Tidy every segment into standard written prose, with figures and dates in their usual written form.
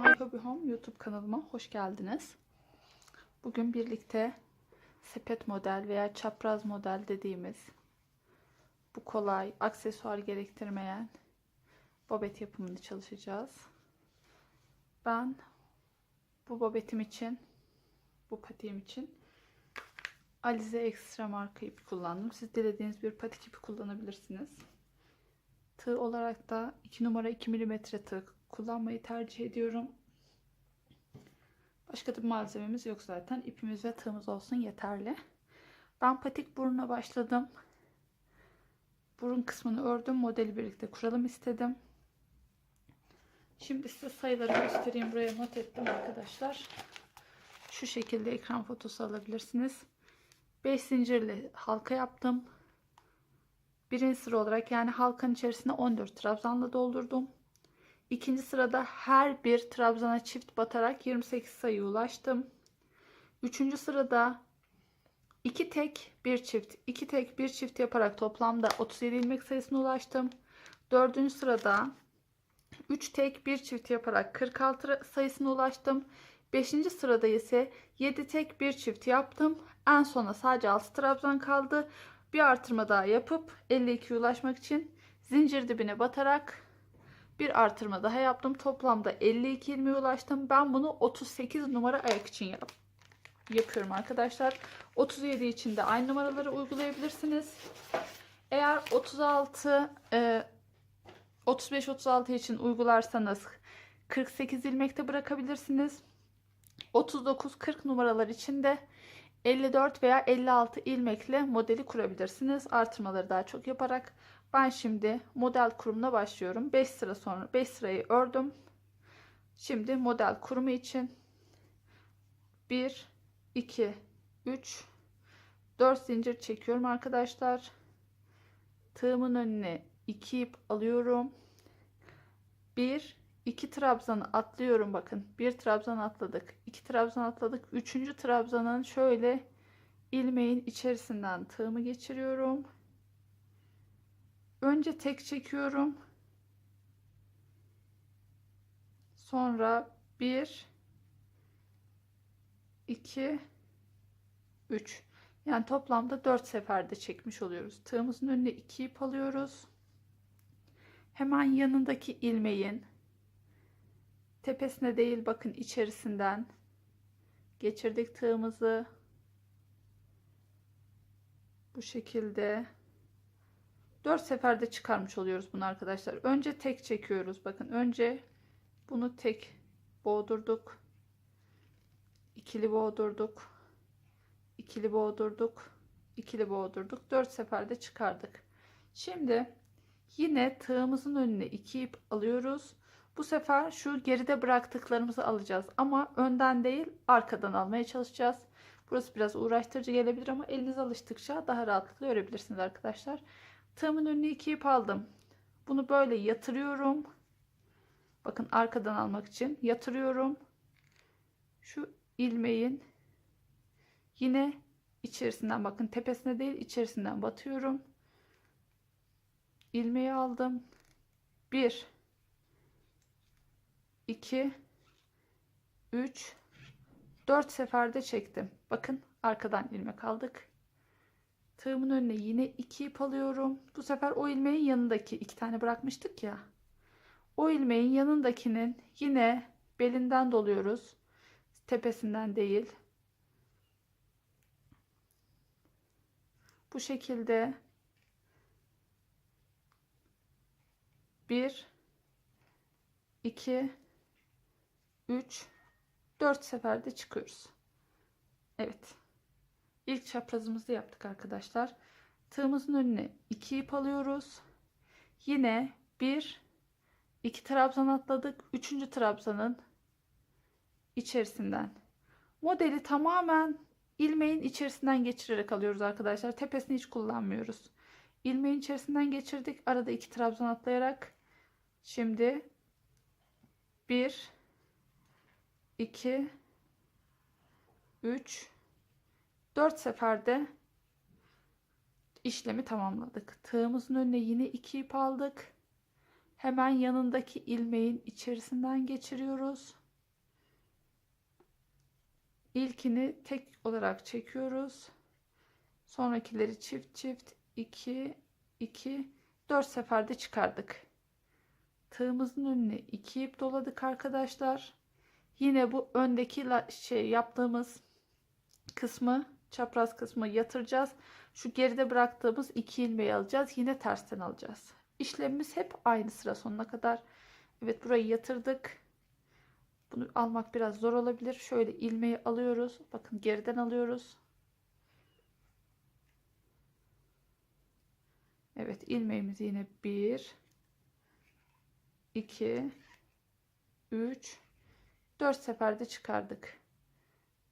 My Hobby Home YouTube kanalıma hoş geldiniz. Bugün birlikte sepet model veya çapraz model dediğimiz bu kolay, aksesuar gerektirmeyen bobet yapımını çalışacağız. Ben bu bobetim için, bu patiğim için Alize Extra marka ipi kullandım. Siz dilediğiniz bir patik ipi kullanabilirsiniz. Tığ olarak da 2 numara 2 milimetre tığ kullanmayı tercih ediyorum. Başka da bir malzememiz yok zaten. İpimiz ve tığımız olsun yeterli. Ben patik buruna başladım. Burun kısmını ördüm. Modeli birlikte kuralım istedim. Şimdi size sayıları göstereyim. Buraya not ettim arkadaşlar. Şu şekilde ekran fotosu alabilirsiniz. 5 zincirli halka yaptım. Birinci sıra olarak yani halkanın içerisine 14 trabzanla doldurdum. İkinci sırada her bir trabzana çift batarak 28 sayıya ulaştım. Üçüncü sırada 2 tek 1 çift 2 tek 1 çift yaparak toplamda 37 ilmek sayısına ulaştım. Dördüncü sırada 3 tek 1 çift yaparak 46 sayısına ulaştım. Beşinci sırada ise 7 tek 1 çift yaptım. En sona sadece 6 trabzan kaldı. Bir artırma daha yapıp 52'ye ulaşmak için zincir dibine batarak bir artırma daha yaptım. Toplamda 52 ilmeğe ulaştım. Ben bunu 38 numara ayak için yapıyorum arkadaşlar. 37 için de aynı numaraları uygulayabilirsiniz. Eğer 35-36 için uygularsanız 48 ilmekte bırakabilirsiniz. 39-40 numaralar için de 54 veya 56 ilmekle modeli kurabilirsiniz. Artırmaları daha çok yaparak. Ben şimdi model kurumuna başlıyorum. 5 sıra sonra 5 sırayı ördüm. Şimdi model kurumu için 1 2 3 4 zincir çekiyorum arkadaşlar. Tığımın önüne 2 ip alıyorum. 1 2 trabzanı atlıyorum, bakın. 1 trabzan atladık. 2 trabzan atladık. 3. trabzanın şöyle ilmeğin içerisinden tığımı geçiriyorum. Önce tek çekiyorum. Sonra 1 2 3. Yani toplamda 4 seferde çekmiş oluyoruz. Tığımızın önüne 2 ip alıyoruz. Hemen yanındaki ilmeğin tepesine değil, bakın, içerisinden geçirdik tığımızı. Bu şekilde 4 seferde çıkarmış oluyoruz bunu arkadaşlar. Önce tek çekiyoruz. Bakın, önce bunu tek boğdurduk. İkili boğdurduk. İkili boğdurduk. İkili boğdurduk. 4 seferde çıkardık. Şimdi yine tığımızın önüne 2 ip alıyoruz. Bu sefer şu geride bıraktıklarımızı alacağız. Ama önden değil, arkadan almaya çalışacağız. Burası biraz uğraştırıcı gelebilir ama eliniz alıştıkça daha rahatlıkla örebilirsiniz arkadaşlar. Tığımın önüne 2 ip aldım. Bunu böyle yatırıyorum. Bakın, arkadan almak için yatırıyorum. Şu ilmeğin yine içerisinden, bakın, tepesine değil içerisinden batıyorum. İlmeği aldım. 1 2 3 4 seferde çektim. Bakın, arkadan ilmek aldık. Tığımın önüne yine 2 ip alıyorum. Bu sefer o ilmeğin yanındaki 2 tane bırakmıştık ya. O ilmeğin yanındakinin yine belinden doluyoruz. Tepesinden değil. Bu şekilde 1 2 3 4 seferde çıkıyoruz. Evet. İlk çaprazımızı yaptık arkadaşlar. Tığımızın önüne 2 ip alıyoruz. Yine 1 2 trabzan atladık. 3. trabzanın içerisinden. Modeli tamamen ilmeğin içerisinden geçirerek alıyoruz arkadaşlar. Tepesini hiç kullanmıyoruz. İlmeğin içerisinden geçirdik. Arada 2 trabzan atlayarak. Şimdi 1 2 3 4 seferde işlemi tamamladık. Tığımızın önüne yine 2 ip aldık. Hemen yanındaki ilmeğin içerisinden geçiriyoruz. İlkini tek olarak çekiyoruz. Sonrakileri çift çift 2 2 4 seferde çıkardık. Tığımızın önüne 2 ip doladık arkadaşlar. Yine bu öndeki yaptığımız kısmı, çapraz kısmı yatıracağız. Şu geride bıraktığımız 2 ilmeği alacağız. Yine tersten alacağız. İşlemimiz hep aynı sıra sonuna kadar. Evet, burayı yatırdık. Bunu almak biraz zor olabilir. Şöyle ilmeği alıyoruz. Bakın geriden alıyoruz. Evet, ilmeğimizi yine 1 2 3 4 seferde çıkardık.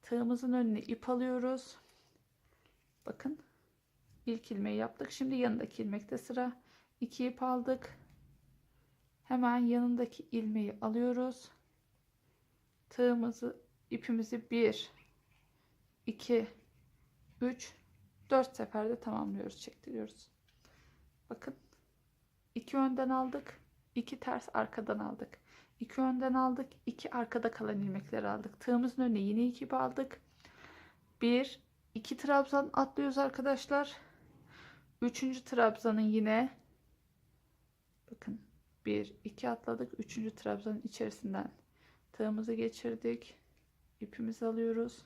Tığımızın önüne ip alıyoruz. Bakın, ilk ilmeği yaptık. Şimdi yanındaki ilmekte sıra. 2 ip aldık. Hemen yanındaki ilmeği alıyoruz. İpimizi 1 2 3 4 seferde tamamlıyoruz, çektiriyoruz. Bakın, 2 önden aldık, 2 ters arkadan aldık. 2 önden aldık, 2 arkada kalan ilmekleri aldık. Tığımızın önüne yine 2 ip aldık. 1 2 trabzan atlıyoruz arkadaşlar. 3. trabzanın yine bakın 1 2 atladık. 3. trabzanın içerisinden tığımızı geçirdik. İpimizi alıyoruz.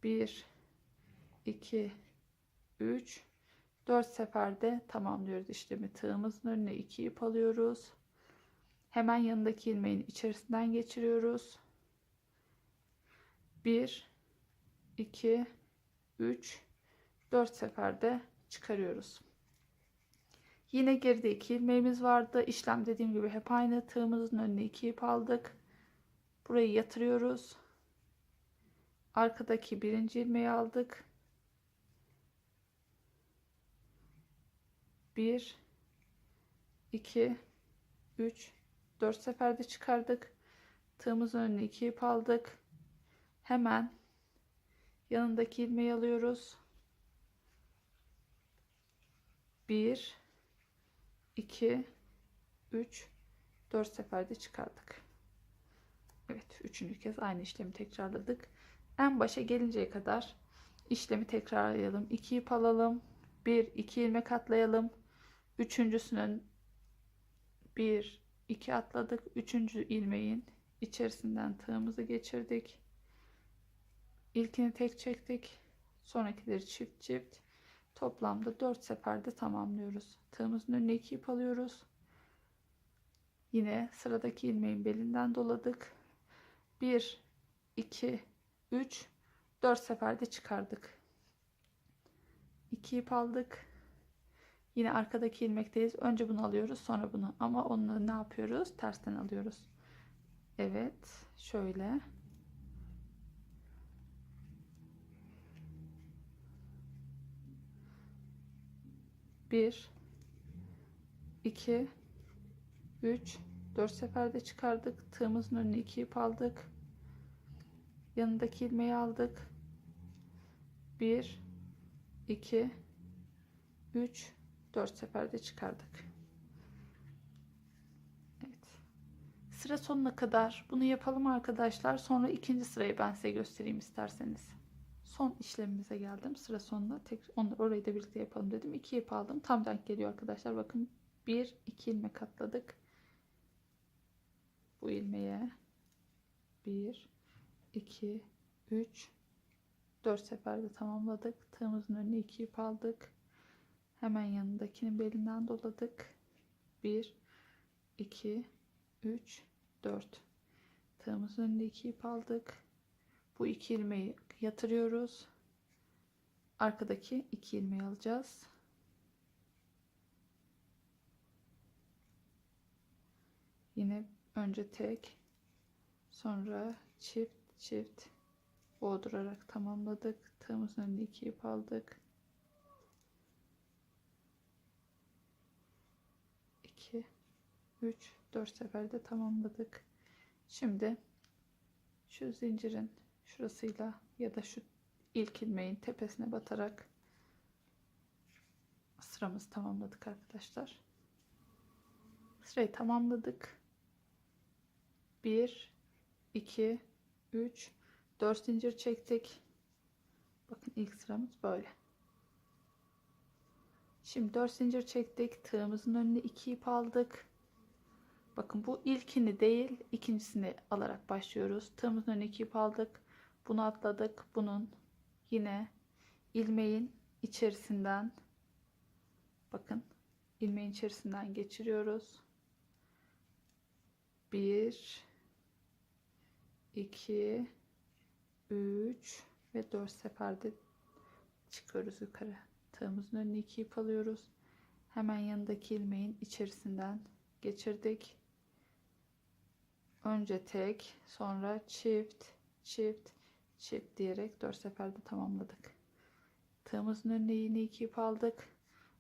1 2 3 4 seferde tamamlıyoruz işlemi. Tığımızın önüne 2 ip alıyoruz. Hemen yanındaki ilmeğin içerisinden geçiriyoruz. 1 2 3 4 seferde çıkarıyoruz. Yine geride 2 ilmeğimiz vardı. İşlem dediğim gibi hep aynı. Tığımızın önüne 2 ip aldık. Burayı yatırıyoruz. Arkadaki birinci ilmeği aldık. 1 2 3 4 seferde çıkardık. Tığımızın önüne 2 ip aldık. Hemen yanındaki ilmeği alıyoruz. 1 2 3 4 seferde çıkardık. Evet, üçüncü kez aynı işlemi tekrarladık. En başa gelinceye kadar işlemi tekrarlayalım. 2 ip alalım. 1 2 ilmek atlayalım. Üçüncüsünün 1 2 atladık. Üçüncü ilmeğin içerisinden tığımızı geçirdik. İlkini tek çektik. Sonrakileri çift çift. Toplamda 4 seferde tamamlıyoruz. Tığımızın önüne 2 ip alıyoruz. Yine sıradaki ilmeğin belinden doladık. 1 2 3 4 seferde çıkardık. 2 ip aldık. Yine arkadaki ilmekteyiz. Önce bunu alıyoruz, sonra bunu. Ama onları ne yapıyoruz? Tersten alıyoruz. Evet, şöyle. Bir, 2, 3, 4 seferde çıkardık. Tığımızın önüne 2 ip aldık. Yanındaki ilmeği aldık. 1, 2, 3, 4 seferde çıkardık. Evet. Sıra sonuna kadar bunu yapalım arkadaşlar. Sonra ikinci sırayı ben size göstereyim isterseniz. Son işlemimize geldim. Sıra sonuna orayı da birlikte yapalım dedim. 2 ip aldım. Tam denk geliyor arkadaşlar. Bakın 1 2 ilmek atladık. Bu ilmeğe 1 2 3 4 seferde tamamladık. Tığımızın önüne 2 ip aldık. Hemen yanındakinin belinden doladık. 1 2 3 4 tığımızın önünde 2 ip aldık. Bu 2 ilmeği yatırıyoruz. Arkadaki 2 ilmeği alacağız. Yine önce tek, sonra çift çift boğdurarak tamamladık. Tığımızın önüne 2 ip aldık. 2 3 4 seferde tamamladık. Şimdi şu zincirin şurasıyla ya da şu ilk ilmeğin tepesine batarak sıramızı tamamladık arkadaşlar. Sırayı tamamladık. 1 2 3 4 zincir çektik. Bakın ilk sıramız böyle. Şimdi 4 zincir çektik. Tığımızın önüne 2 ip aldık. Bakın bu ilkini değil, ikincisini alarak başlıyoruz. Tığımızın önüne 2 ip aldık. Bunu atladık. Bunun yine ilmeğin içerisinden, bakın ilmeğin içerisinden geçiriyoruz. 1 2 3 ve 4 seferde çıkıyoruz yukarı. Tığımızın önüne 2 ip alıyoruz. Hemen yanındaki ilmeğin içerisinden geçirdik. Önce tek, sonra çift, çift, çift diyerek 4 seferde tamamladık. Tığımızın önüne yine 2 ip aldık.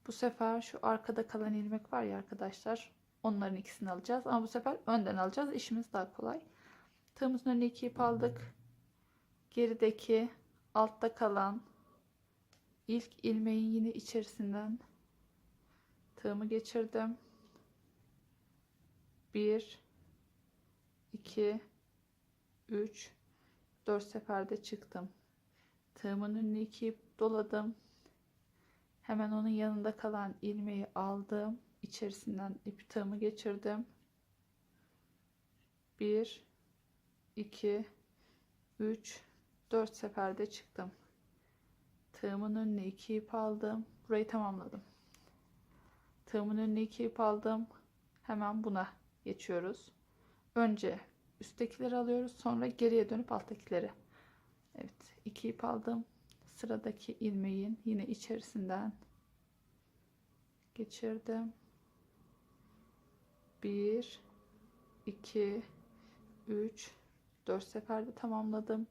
Bu sefer şu arkada kalan ilmek var ya arkadaşlar, onların ikisini alacağız ama bu sefer önden alacağız, işimiz daha kolay. Tığımızın önüne 2 ip aldık. Gerideki altta kalan ilk ilmeğin yine içerisinden tığımı geçirdim. 1 2 3 4 seferde çıktım. Tığımın önüne 2 ip doladım. Hemen onun yanında kalan ilmeği aldım. İçerisinden ip tığımı geçirdim. 1 2 3 4 seferde çıktım. Tığımın önüne 2 ip aldım. Burayı tamamladım. Tığımın önüne 2 ip aldım. Hemen buna geçiyoruz. Önce üsttekileri alıyoruz. Sonra geriye dönüp alttakileri. Evet. 2 ip aldım. Sıradaki ilmeğin yine içerisinden geçirdim. 1 2 3 4 seferde tamamladım.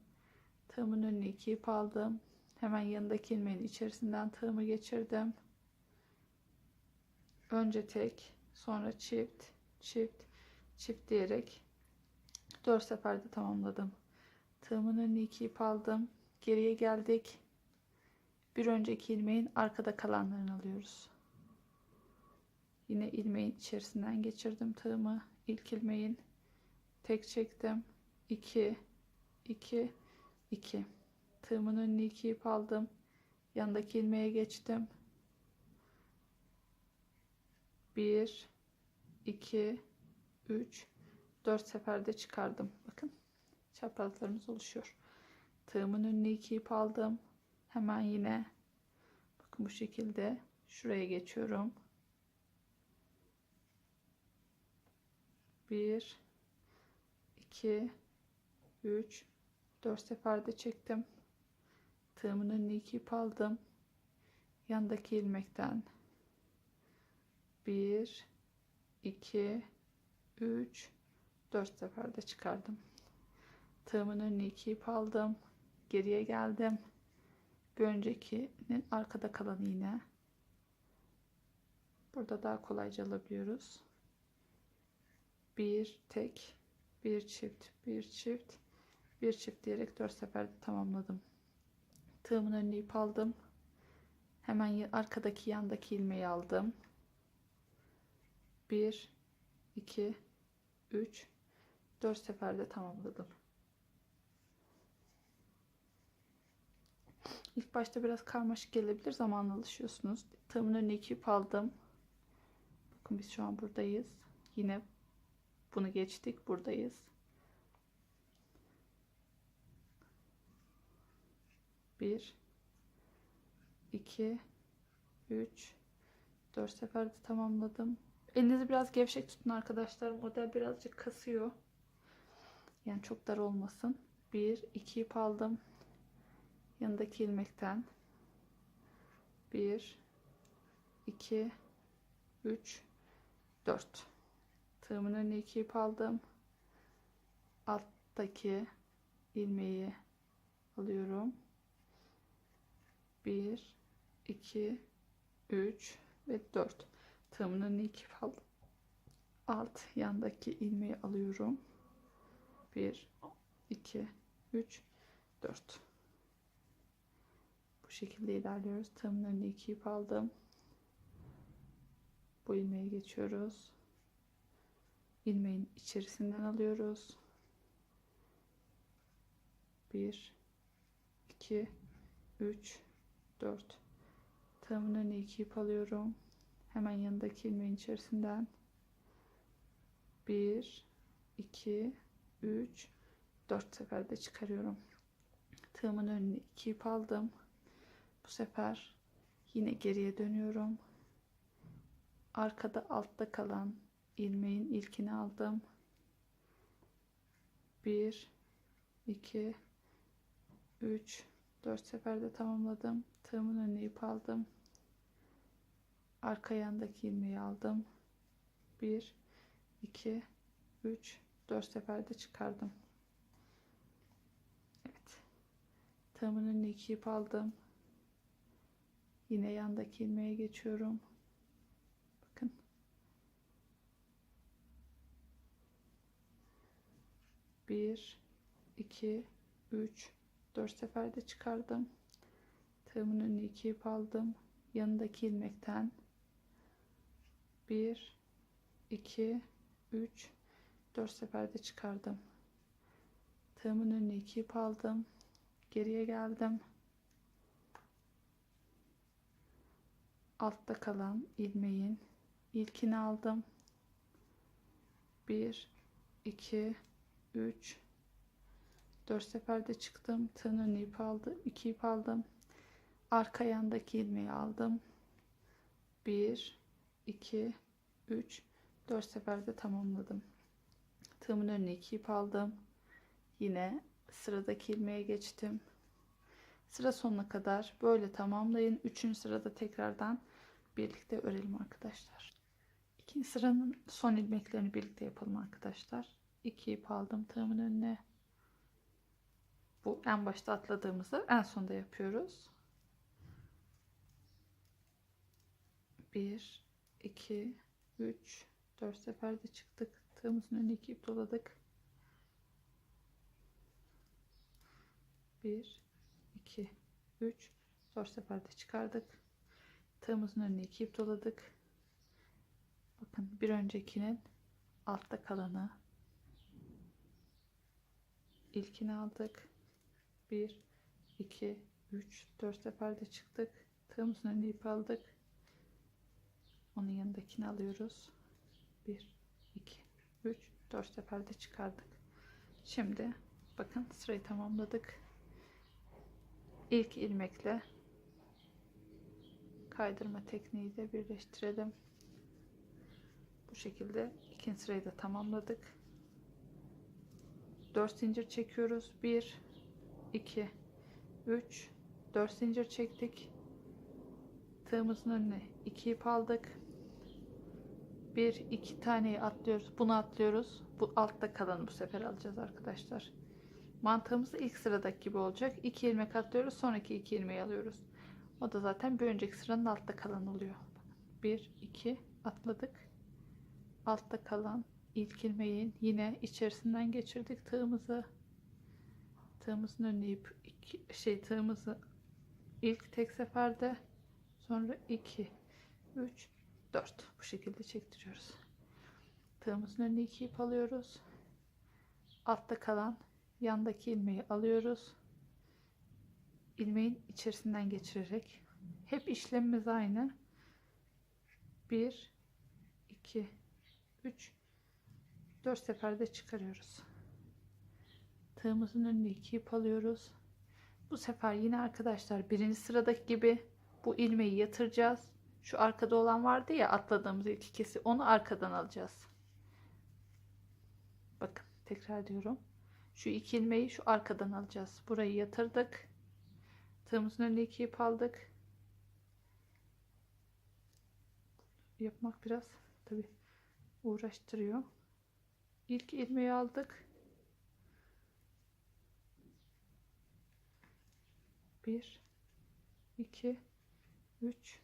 Tığımın önüne 2 ip aldım. Hemen yanındaki ilmeğin içerisinden tığımı geçirdim. Önce tek, sonra çift, çift, çift diyerek 4 seferde tamamladım. Tığımın önüne 2 ip aldım. Geriye geldik. Bir önceki ilmeğin arkada kalanlarını alıyoruz. Yine ilmeğin içerisinden geçirdim tığımı. İlk ilmeğin tek çektim. 2 2 2. Tığımın önüne 2 ip aldım. Yanındaki ilmeğe geçtim. 1 2 3 4 seferde çıkardım. Bakın çaprazlarımız oluşuyor. Tığımın önüne 2 ip aldım. Hemen yine bakın bu şekilde şuraya geçiyorum. 1 2 3 4 seferde çektim. Tığımın önüne 2 ip aldım. Yandaki ilmekten 1 2 3 4 seferde çıkardım. Tığımın önüne 2 ip aldım. Geriye geldim. Bir öncekinin arkada kalan iğne. Burada daha kolayca alabiliyoruz. Bir tek, bir çift, bir çift, bir çift diyerek 4 seferde tamamladım. Tığımın önüne ip aldım. Hemen arkadaki yandaki ilmeği aldım. 1 2 3 4 seferde tamamladım. İlk başta biraz karmaşık gelebilir, zamanla alışıyorsunuz. Tığımın önüne 2 ip aldım. Bakın biz şu an buradayız. Yine bunu geçtik, buradayız. Bir 2 3 4 seferde tamamladım. Elinizi biraz gevşek tutun arkadaşlar. Model birazcık kasıyor. Yani çok dar olmasın. 1 2 ip aldım. Yanındaki ilmekten 1 2 3 4. Tığımın önüne 2 ip aldım. Alttaki ilmeği alıyorum. 1 2 3 ve 4. Tığımın önüne 2 ip aldım. Alt yandaki ilmeği alıyorum. 1 2 3 4. Bu şekilde ilerliyoruz. Tığımın önüne 2 ip aldım. Bu ilmeği geçiyoruz. İlmeğin içerisinden alıyoruz. 1 2 3 4. Tığımın önüne 2 ip alıyorum. Hemen yanındaki ilmeğin içerisinden 1 2 3 4 seferde çıkarıyorum. Tığımın önüne 2 ip aldım. Bu sefer yine geriye dönüyorum. Arkada altta kalan ilmeğin ilkini aldım. 1 2 3 4 seferde tamamladım. Tığımın önüne ip aldım. Arka yandaki ilmeği aldım. 1 2 3 4 seferde çıkardım. Evet. Tığımın önüne 2 ip aldım. Yine yandaki ilmeğe geçiyorum. Bakın. 1 2 3 4 seferde çıkardım. Tığımın önüne 2 ip aldım. Yanındaki ilmekten 1 2 3 4 seferde çıkardım. Tığımın önüne 2 ip aldım. Geriye geldim. Altta kalan ilmeğin ilkini aldım. 1 2 3 4 seferde çıktım. Tığın önüne ip aldım. 2 ip aldım. Arka yandaki ilmeği aldım. 1 2 3 4 seferde tamamladım. Tığımın önüne 2 ip aldım. Yine sıradaki ilmeğe geçtim. Sıra sonuna kadar böyle tamamlayın. 3. sırada tekrardan birlikte örelim arkadaşlar. 2. sıranın son ilmeklerini birlikte yapalım arkadaşlar. 2 ip aldım tığımın önüne. Bu en başta atladığımızı en sonda yapıyoruz. 1 2 3 4 seferde çıktık. Tığımızın önüne 2 ip doladık. 1 2 3 4 seferde çıkardık. Tığımızın önüne 2 ip doladık. Bakın bir öncekinin altta kalanı ilkini aldık. 1 2 3 4 seferde çıktık. Tığımızın önüne ip aldık. Onun yanındakini alıyoruz. 1 2 3 4 seferde çıkardık. Şimdi bakın sırayı tamamladık. İlk ilmekle kaydırma tekniği de birleştirelim. Bu şekilde ikinci sırayı da tamamladık. 4 zincir çekiyoruz. 1 2 3 4 zincir çektik. Tığımızın önüne 2 ip aldık. 1 2 taneyi atlıyoruz. Bunu atlıyoruz. Bu altta kalanı bu sefer alacağız arkadaşlar. Mantığımız da ilk sıradaki gibi olacak. 2 ilmek atlıyoruz. Sonraki 2 ilmeği alıyoruz. O da zaten bir önceki sıranın altta kalan oluyor. 1 2 atladık. Altta kalan ilk ilmeğin yine içerisinden geçirdik tığımızı. Tığımızın önüne ip tığımızı ilk tek seferde, sonra 2 3 4 bu şekilde çektiriyoruz. Tığımızın önüne 2 ip alıyoruz. Altta kalan yandaki ilmeği alıyoruz. İlmeğin içerisinden geçirerek hep işlemimiz aynı. 1 2 3 4 seferde çıkarıyoruz. Tığımızın önüne 2 ip alıyoruz. Bu sefer yine arkadaşlar birinci sıradaki gibi bu ilmeği yatıracağız. Şu arkada olan vardı ya, atladığımız ilk ikisi, onu arkadan alacağız. Bakın tekrar diyorum. Şu iki ilmeği şu arkadan alacağız. Burayı yatırdık. Tığımızın önüne 2 ip aldık. Yapmak biraz tabi uğraştırıyor. İlk ilmeği aldık. 1 2 3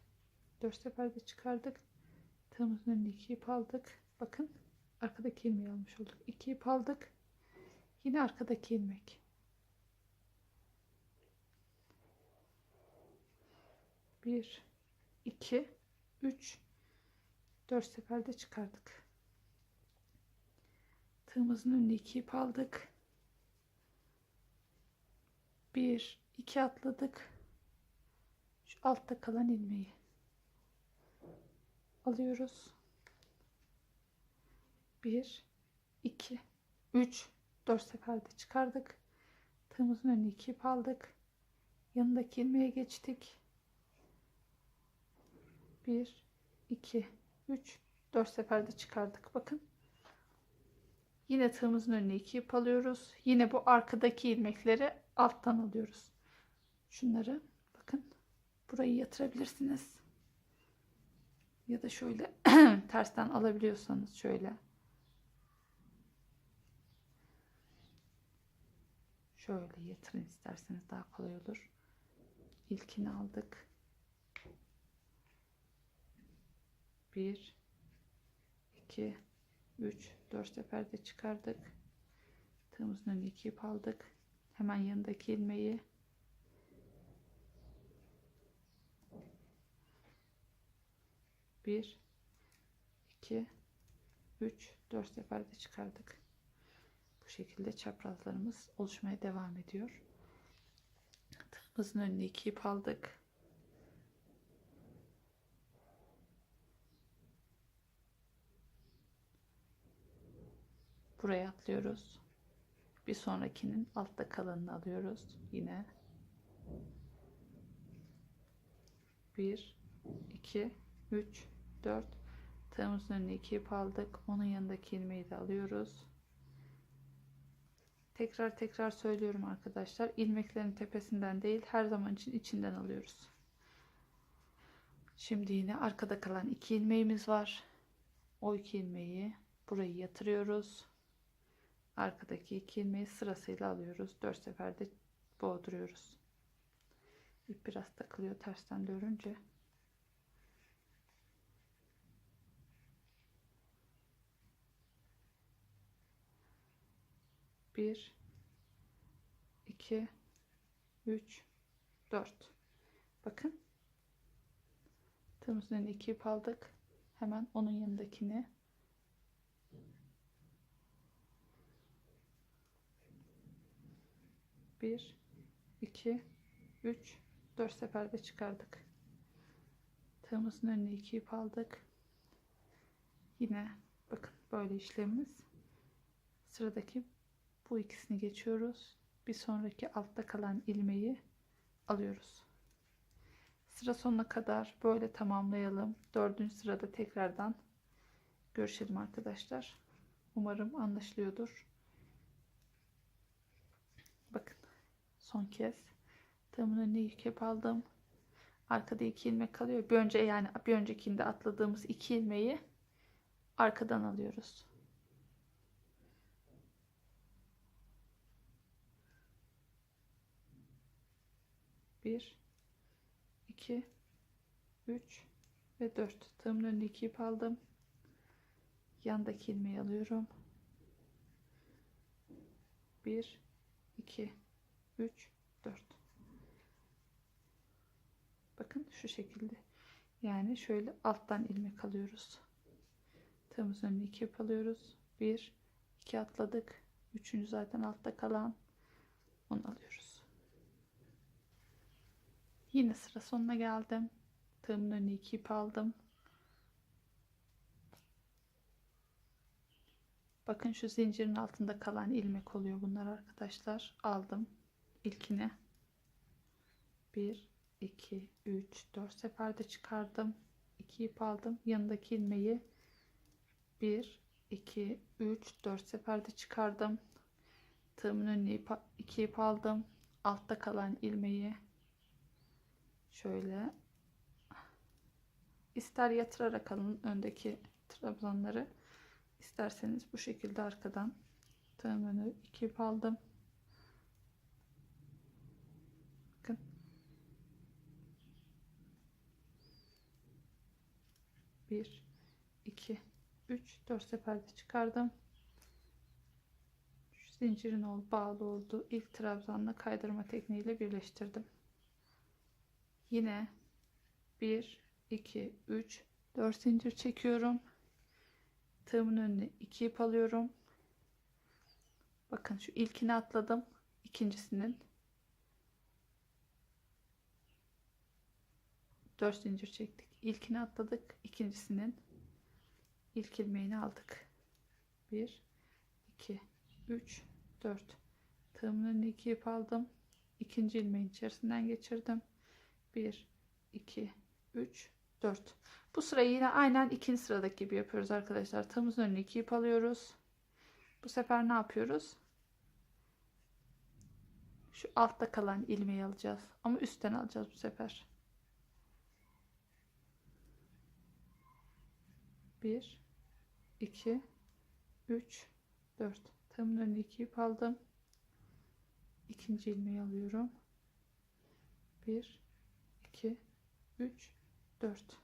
4 seferde çıkardık. Tığımızın önüne 2 ip aldık. Bakın arkadaki ilmeği almış olduk. 2 ip aldık. Yine arkadaki ilmek. 1 2 3 4 seferde çıkardık. Tığımızın önüne 2 ip aldık. 1 2 atladık. Şu altta kalan ilmeği alıyoruz. 1 2 3 4 seferde çıkardık. Tığımızın önüne 2 ip aldık. Yanındaki ilmeğe geçtik. 1 2 3 4 seferde çıkardık. Bakın. Yine tığımızın önüne 2 ip alıyoruz. Yine bu arkadaki ilmekleri alttan alıyoruz. Şunları bakın. Burayı yatırabilirsiniz. Ya da şöyle tersten alabiliyorsanız şöyle. Şöyle yatırın isterseniz daha kolay olur. İlkini aldık. 1 2 3 4 seferde çıkardık. Tığımızın önüne 2 ip aldık. Hemen yanındaki ilmeği bir 2 3 4 seferde çıkardık. Bu şekilde çaprazlarımız oluşmaya devam ediyor. Tığımızın önüne 2 ip aldık. Buraya atlıyoruz. Bir sonrakinin altta kalanını alıyoruz. Yine 1 2 3 4 tığımızın önüne 2 ip aldık. Onun yanındaki ilmeği de alıyoruz. Tekrar söylüyorum arkadaşlar. İlmeklerin tepesinden değil, her zaman için içinden alıyoruz. Şimdi yine arkada kalan 2 ilmeğimiz var. O 2 ilmeği burayı yatırıyoruz. Arkadaki 2 ilmeği sırasıyla alıyoruz. 4 seferde boğduruyoruz. İp biraz takılıyor tersten dönünce. Bir, 2, 3, 4. Bakın. Tığımızın önüne 2 ip aldık. Hemen onun yanındakini bir, 2, 3, 4 seferde çıkardık. Tığımızın önüne 2 ip aldık. Yine bakın böyle işlemimiz. Sıradaki bu ikisini geçiyoruz. Bir sonraki altta kalan ilmeği alıyoruz. Sıra sonuna kadar böyle tamamlayalım. 4. sırada tekrardan görüşelim arkadaşlar. Umarım anlaşılıyordur. Bakın son kez tığımın önüne 2 ip aldım. Arkada 2 ilmek kalıyor. Bir öncekinde atladığımız 2 ilmeği arkadan alıyoruz. Bir, 2, 3 ve 4. Tığımın önüne 2 ip aldım. Yandaki ilmeği alıyorum. 1, 2, 3, 4. Bakın şu şekilde. Yani şöyle alttan ilmek alıyoruz. Tığımızın önüne 2 ip alıyoruz. 1, 2 atladık. Üçüncü zaten altta kalan. Onu alıyoruz. Yine sıra sonuna geldim. Tığımın önüne 2 ip aldım. Bakın şu zincirin altında kalan ilmek oluyor bunlar arkadaşlar. Aldım ilkini. 1 2 3 4 seferde çıkardım. 2 ip aldım. Yanındaki ilmeği 1 2 3 4 seferde çıkardım. Tığımın önüne 2 ip aldım. Altta kalan ilmeği şöyle ister yatırarak alın öndeki trabzanları, isterseniz bu şekilde arkadan tığımın önüne 2 ip aldım. Bakın. Bir, 2, 3, 4 seferde çıkardım. Şu zincirin bağlı olduğu ilk trabzanla kaydırma tekniğiyle birleştirdim. Yine 1, 2, 3, 4 zincir çekiyorum. Tığımın önüne 2 ip alıyorum. Bakın şu ilkini atladım. İkincisinin 4 zincir çektik. İlkini atladık. İkincisinin ilk ilmeğini aldık. 1 2 3 4. Tığımın önüne 2 ip aldım. İkinci ilmeğin içerisinden geçirdim. 1 2 3 4. Bu sırayı yine aynen ikinci sıradaki gibi yapıyoruz arkadaşlar. Tığımızın önüne 2 ip alıyoruz. Bu sefer ne yapıyoruz? Şu altta kalan ilmeği alacağız. Ama üstten alacağız bu sefer. 1 2 3 4. Tığımın önüne 2 ip aldım. İkinci ilmeği alıyorum. 1 2 3 4.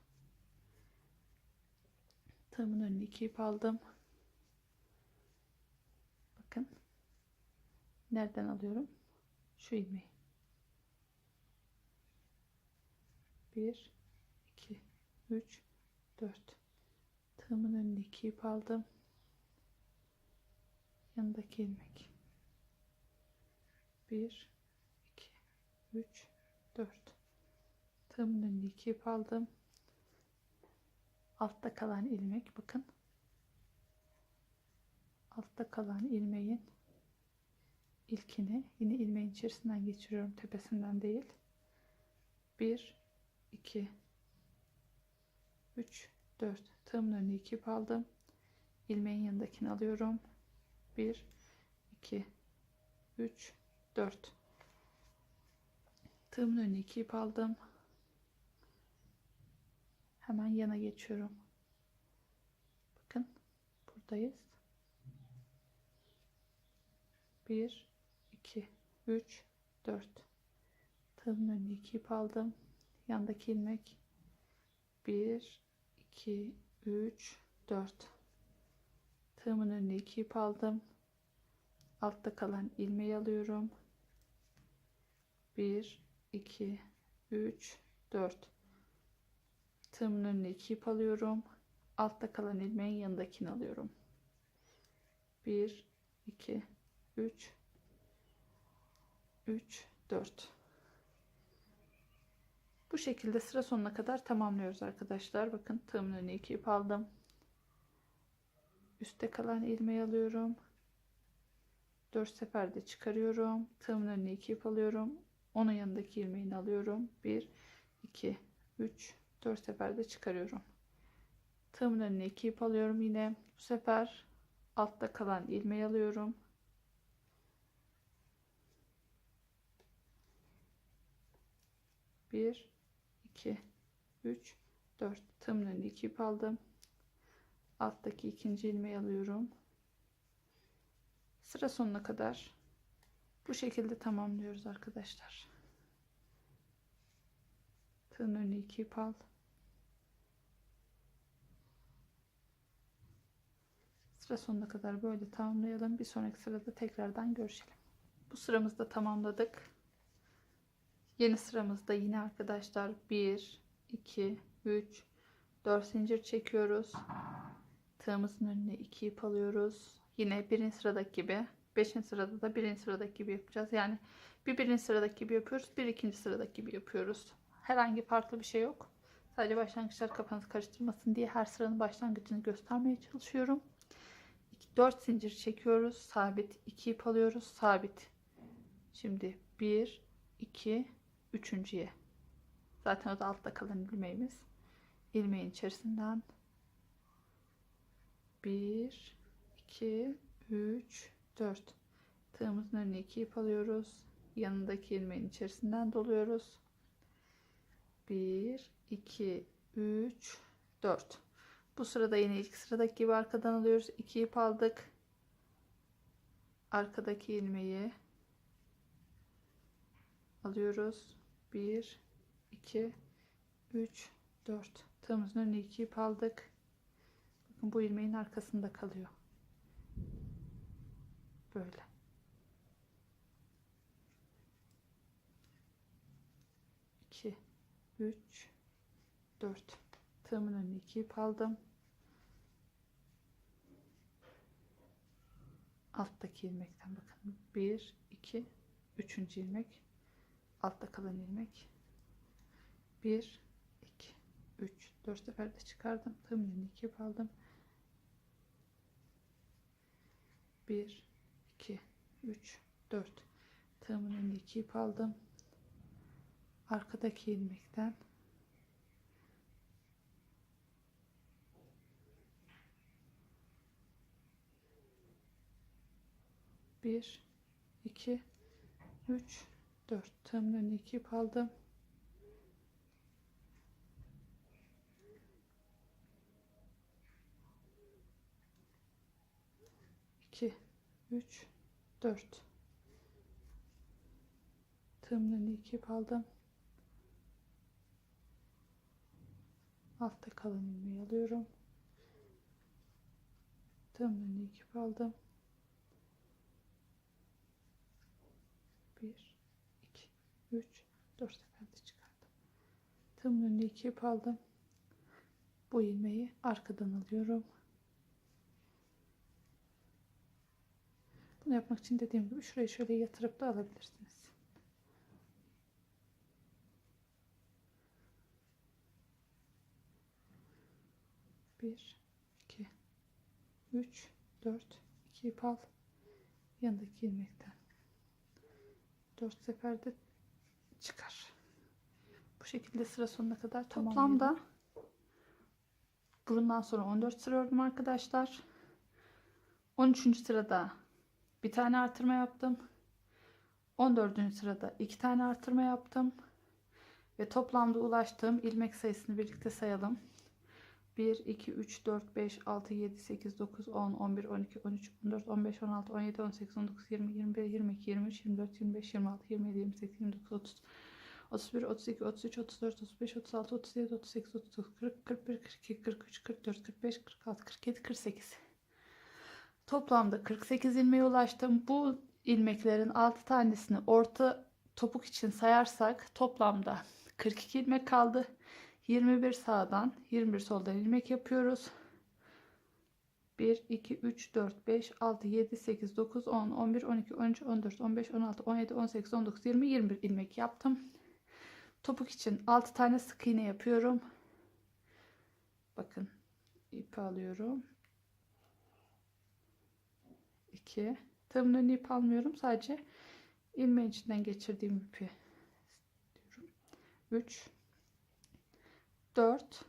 Tığımın önüne 2 ip aldım. Bakın. Nereden alıyorum? Şu ilmeği. 1 2 3 4. Tığımın önüne 2 ip aldım. Yanındaki ilmek. 1 2 3 4. Tığımın önüne 2 ip aldım. Altta kalan ilmek, bakın. Altta kalan ilmeğin ilkini yine ilmeğin içerisinden geçiriyorum, tepesinden değil. 1 2 3 4. Tığımın önüne 2 ip aldım. İlmeğin yanındakini alıyorum. 1 2 3 4. Tığımın önüne 2 ip aldım. Hemen yana geçiyorum. Bakın buradayız. 1 2 3 4. Tığımın önüne 2 ip aldım. Yandaki ilmek. 1 2 3 4. Tığımın önüne 2 ip aldım. Altta kalan ilmeği alıyorum. 1 2 3 4. Tığımın önüne 2 ip alıyorum. Altta kalan ilmeğin yanındakini alıyorum. 1 2 3 3 4. Bu şekilde sıra sonuna kadar tamamlıyoruz arkadaşlar. Bakın tığımın önüne 2 ip aldım. Üstte kalan ilmeği alıyorum. 4 seferde çıkarıyorum. Tığımın önüne 2 ip alıyorum. Onun yanındaki ilmeğini alıyorum. 1 2 3 4 seferde çıkarıyorum. Tığımın önüne 2 ip alıyorum yine. Bu sefer altta kalan ilmeği alıyorum. 1 2 3 4. Tığımın önüne 2 ip aldım. Alttaki ikinci ilmeği alıyorum. Sıra sonuna kadar bu şekilde tamamlıyoruz arkadaşlar. Tığın önüne 2 ip al. Sıra sonuna kadar böyle tamamlayalım. Bir sonraki sırada tekrardan görüşelim. Bu sıramızda tamamladık. Yeni sıramızda yine arkadaşlar 1 2 3 4 zincir çekiyoruz. Tığımızın önüne 2 ip alıyoruz. Yine birinci sıradaki gibi 5. sırada da birinci sıradaki gibi yapacağız. Yani bir birinci sıradaki gibi yapıyoruz, bir ikinci sıradaki gibi yapıyoruz. Herhangi farklı bir şey yok. Sadece başlangıçlar kafanızı karıştırmasın diye her sıranın başlangıcını göstermeye çalışıyorum. 4 zincir çekiyoruz, sabit. 2 ip alıyoruz, sabit. Şimdi 1 2 üçüncüye. Zaten o da altta kalan ilmeğimiz. İlmeğin içerisinden 1 2 3 4. Tığımızın önüne 2 ip alıyoruz. Yanındaki ilmeğin içerisinden doluyoruz. 1 2 3 4. Bu sırada yine ilk sıradaki gibi arkadan alıyoruz. 2 ip aldık. Arkadaki ilmeği alıyoruz. 1 2 3 4. Tığımızın önüne 2 ip aldık. Bakın bu ilmeğin arkasında kalıyor. Böyle. 2 3 4. Tığımın önüne 2 ip aldım. Alttaki ilmekten bakın. 1 2 3. ilmek. Altta kalan ilmek. 1 2 3 4 seferde çıkardım. Tığımın önüne 2 ip aldım. 1 2 3 4 tığımın önüne 2 ip aldım. Arkadaki ilmekten 1 2 3 4 tığımın önüne 2 ip aldım. 2 3 4 tığımın önüne 2 ip aldım. Altta kalan ilmeği alıyorum. Tığımın önüne 2 ip aldım. 1 2 3 4 seferde çıkardım. Tığımın önüne 2 ip aldım. Bu ilmeği arkadan alıyorum. Bunu yapmak için dediğim gibi şurayı şöyle yatırıp da alabilirsiniz. Bir, iki, üç, dört, 2 ip al. Yanındaki ilmekten 4 seferde çıkar. Bu şekilde sıra sonuna kadar toplamda bundan sonra 14 sıra ördüm arkadaşlar. 13. sırada bir tane artırma yaptım. 14. sırada 2 tane artırma yaptım. Ve toplamda ulaştığım ilmek sayısını birlikte sayalım. 1, 2, 3, 4, 5, 6, 7, 8, 9, 10, 11, 12, 13, 14, 15, 16, 17, 18, 19, 20, 21, 22, 23, 24, 25, 26, 27, 28, 29, 30, 31, 32, 33, 34, 35, 36, 37, 38, 39, 40, 41, 42, 43, 44, 45, 46, 47, 48. Toplamda 48 ilmeğe ulaştım. Bu ilmeklerin 6 tanesini orta topuk için sayarsak toplamda 42 ilmek kaldı. 21 sağdan 21 soldan ilmek yapıyoruz. 1 2 3 4 5 6 7 8 9 10 11 12 13 14 15 16 17 18 19 20 21 ilmek yaptım. Topuk için 6 tane sık iğne yapıyorum. Bakın, ipi alıyorum. 2 tığımın önüne ip almıyorum, sadece ilmeğin içinden geçirdiğim ipi diyorum. 3 4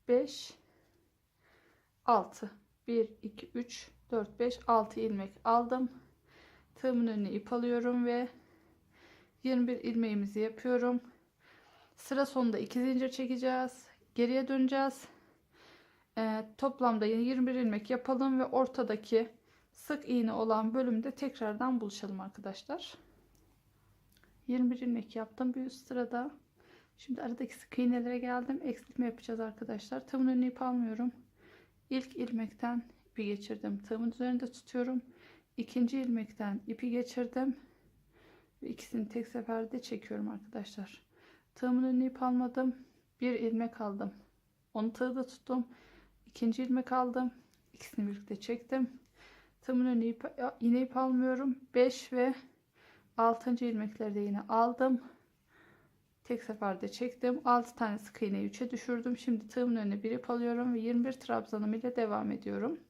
5 6 1 2 3 4 5 6 ilmek aldım. Tığımın önüne ip alıyorum ve 21 ilmeğimizi yapıyorum. Sıra sonunda 2 zincir çekeceğiz. Geriye döneceğiz. Toplamda yine 21 ilmek yapalım ve ortadaki sık iğne olan bölümde tekrardan buluşalım arkadaşlar. 21 ilmek yaptım bir üst sırada. Şimdi aradaki sık iğnelere geldim. Eksiltme yapacağız arkadaşlar. Tığımın önüne ip almıyorum. İlk ilmekten ipi geçirdim. Tığımın üzerinde tutuyorum. İkinci ilmekten ipi geçirdim. Ve ikisini tek seferde çekiyorum arkadaşlar. Tığımın önüne ip almadım. Bir ilmek aldım. Onu tığda tuttum. İkinci ilmek aldım. İkisini birlikte çektim. Tığımın önüne yine ip almıyorum. 5 ve 6. ilmekleri de yine aldım. Tek seferde çektim. 6 tane sık iğneyi 3'e düşürdüm. Şimdi tığımın önüne bir ip alıyorum ve 21 trabzanım ile devam ediyorum.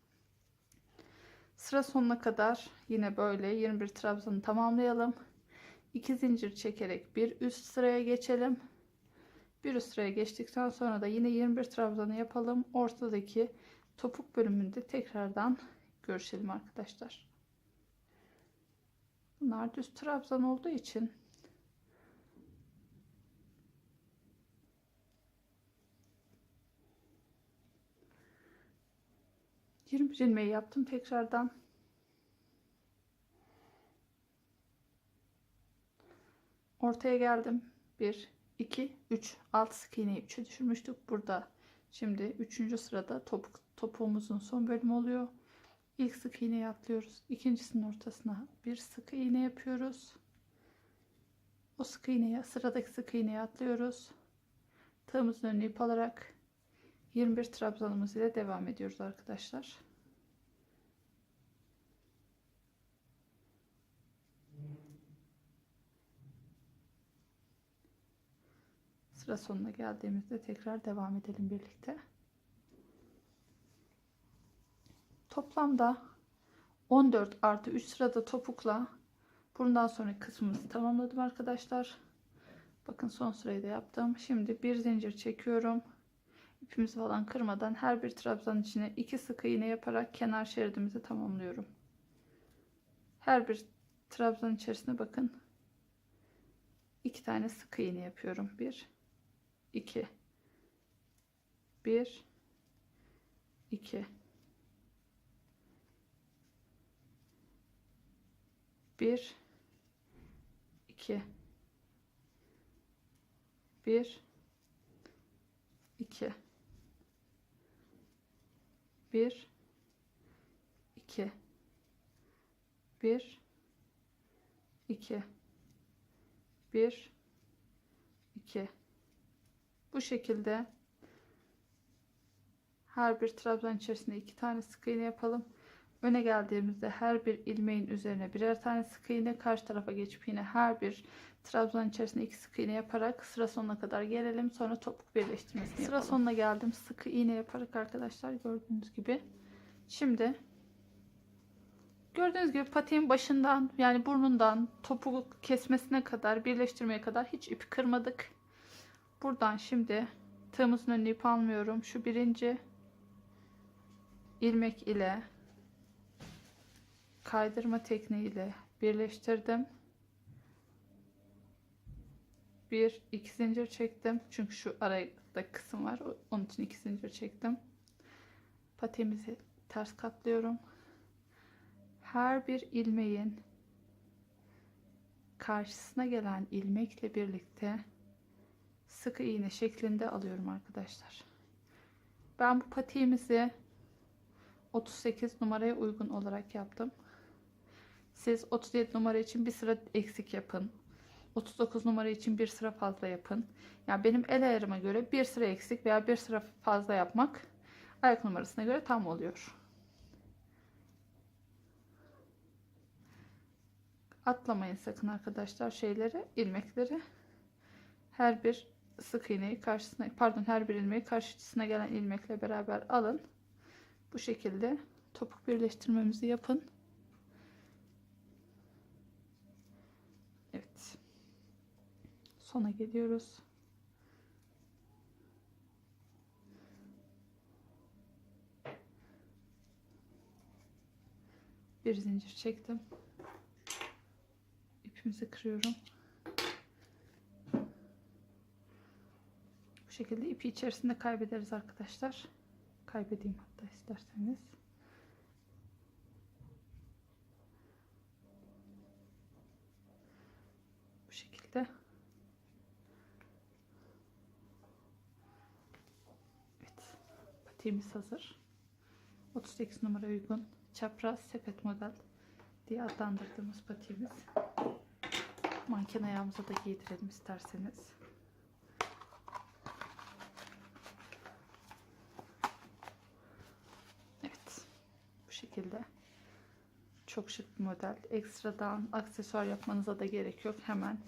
Sıra sonuna kadar yine böyle 21 trabzanı tamamlayalım. 2 zincir çekerek bir üst sıraya geçelim. Bir üst sıraya geçtikten sonra da yine 21 trabzanı yapalım. Ortadaki topuk bölümünde tekrardan görüşelim arkadaşlar. Bunlar düz trabzan olduğu için bir ilmeği yaptım tekrardan. Ortaya geldim. 1 2 3 6 sık iğneyi 3'e düşürmüştük burada. Şimdi 3. sırada topuğumuzun son bölümü oluyor. İlk sık iğneyi atlıyoruz. İkincisinin ortasına bir sık iğne yapıyoruz. O sık iğneye, sıradaki sık iğneye atlıyoruz. Tığımızın önüne ip alarak 21 trabzanımız ile devam ediyoruz arkadaşlar. Sıra sonuna geldiğimizde tekrar devam edelim birlikte. Toplamda 14 artı 3 sırada topukla bundan sonraki kısmımızı tamamladım arkadaşlar. Bakın son sırayı da yaptım. Şimdi bir zincir çekiyorum. İpimizi falan kırmadan her bir trabzanın içine 2 sık iğne yaparak kenar şeridimizi tamamlıyorum. Her bir trabzanın içerisine bakın 2 tane sık iğne yapıyorum. 1 2 1 2 1 2 1 2 1 2 1 2 1 2 bu şekilde her bir trabzan içerisinde 2 tane sık iğne yapalım. Öne geldiğimizde her bir ilmeğin üzerine birer tane sık iğne, karşı tarafa geçip yine her bir trabzan içerisinde 2 sık iğne yaparak sıra sonuna kadar gelelim. Sonra topuk birleştirmesini yapalım. Sıra sonuna geldim. Sık iğne yaparak arkadaşlar, gördüğünüz gibi. Şimdi gördüğünüz gibi patiğin başından, yani burnundan topuğu kesmesine kadar, birleştirmeye kadar hiç ipi kırmadık. Buradan şimdi tığımızın önüne ip almıyorum. Şu birinci ilmek ile kaydırma tekniğiyle birleştirdim. 1-2 zincir çektim. Çünkü şu arada kısım var. Onun için 2 zincir çektim. Patiğimizi ters katlıyorum. Her bir ilmeğin karşısına gelen ilmekle birlikte sık iğne şeklinde alıyorum arkadaşlar. Ben bu patiğimizi 38 numaraya uygun olarak yaptım. Siz 37 numara için bir sıra eksik yapın. 39 numara için bir sıra fazla yapın. Yani benim el ayarıma göre bir sıra eksik veya bir sıra fazla yapmak ayak numarasına göre tam oluyor. Atlamayın sakın arkadaşlar şeyleri, ilmekleri. Her bir sık iğneyi karşısına, pardon, her bir ilmeği karşısına gelen ilmekle beraber alın. Bu şekilde topuk birleştirmemizi yapın. Evet. Sona geliyoruz. Bir zincir çektim. İpimizi kırıyorum. Bu şekilde ipi içerisinde kaybederiz arkadaşlar. Kaybedeyim hatta isterseniz. Bu şekilde. Evet. Patiğimiz hazır. 38 numara uygun çapraz sepet model diye adlandırdığımız patiğimiz. Manken ayağımıza da giydirelim isterseniz. Evet. Bu şekilde. Çok şık bir model. Ekstradan aksesuar yapmanıza da gerek yok. Hemen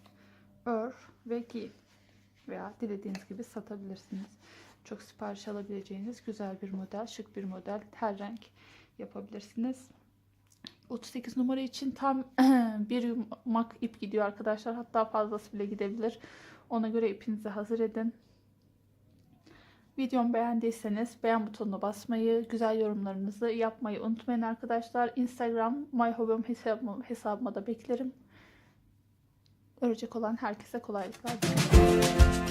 ör ve giy. Veya dilediğiniz gibi satabilirsiniz. Çok sipariş alabileceğiniz güzel bir model. Şık bir model. Her renk yapabilirsiniz. 38 numara için tam bir yumak ip gidiyor arkadaşlar. Hatta fazlası bile gidebilir. Ona göre ipinizi hazır edin. Videomu beğendiyseniz beğen butonuna basmayı, güzel yorumlarınızı yapmayı unutmayın arkadaşlar. Instagram myhobim hesabıma da beklerim. Örecek olan herkese kolaylıklar diliyorum.